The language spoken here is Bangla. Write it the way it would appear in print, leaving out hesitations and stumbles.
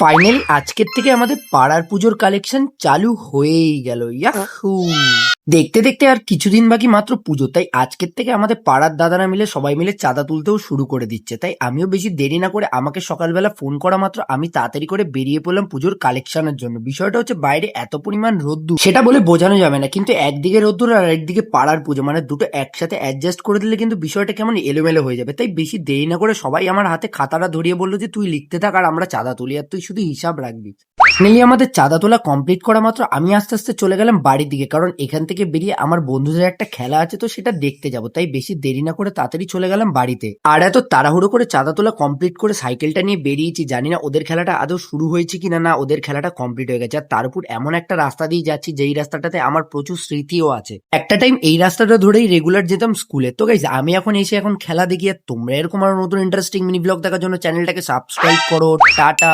ফাইনালি আজকের থেকে আমাদের পাড়ার পুজোর কালেকশন চালু হয়েই গেল। ইয়াহু! দেখতে দেখতে আর কিছুদিন বাকি মাত্র পুজো, তাই আজকের থেকে আমাদের পাড়ার দাদারা মিলে সবাই মিলে চাঁদা তুলতেও শুরু করে দিচ্ছে। তাই আমিও বেশি দেরি না করে আমাকে সকালবেলা ফোন করা মাত্র আমি তাড়াতাড়ি করে বেরিয়ে পড়লাম পুজোর কালেকশনের জন্য। বিষয়টা হচ্ছে বাইরে এত পরিমাণ রোদ্দুর সেটা বলে বোঝানো যাবে না, কিন্তু একদিকে রোদ্দুর আর একদিকে পাড়ার পুজো, মানে দুটো একসাথে অ্যাডজাস্ট করে দিলে কিন্তু বিষয়টা কেমন এলোমেলো হয়ে যাবে। তাই বেশি দেরি না করে সবাই আমার হাতে খাতাটা ধরিয়ে বললো যে তুই লিখতে থাক আর আমরা চাঁদা তুলি, আর তুই শুধু হিসাব রাখবি। ফাইনালি আমাদের চাঁদা তোলা কমপ্লিট করা মাত্র আমি আস্তে আস্তে চলে গেলাম বাড়ির দিকে, কারণ এখান থেকে বেরিয়ে আমার বন্ধুদের একটা খেলা আছে, তো সেটা দেখতে যাব। তাই বেশি দেরি না করে তাড়াতাড়ি চলে গেলাম বাড়িতে। আর এত তাড়াহুড়ো করে চাঁদা তোলা কমপ্লিট করে সাইকেলটা নিয়ে বেরিয়েছি, জানি না ওদের খেলাটা আদৌ শুরু হয়েছে কিনা, না ওদের খেলাটা কমপ্লিট হয়ে গেছে। আর তার উপর এমন একটা রাস্তা দিয়ে যাচ্ছি যেই রাস্তাটাতে আমার প্রচুর স্মৃতিও আছে। একটা টাইম এই রাস্তাটা ধরেই রেগুলার যেতাম স্কুলে। তো গাইজ আমি এখন এসে এখন খেলা দেখি, আর তোমরা এরকম আরো নতুন ইন্টারেস্টিং মিনি ব্লগ দেখার জন্য চ্যানেলটাকে সাবস্ক্রাইব করো। টাটা।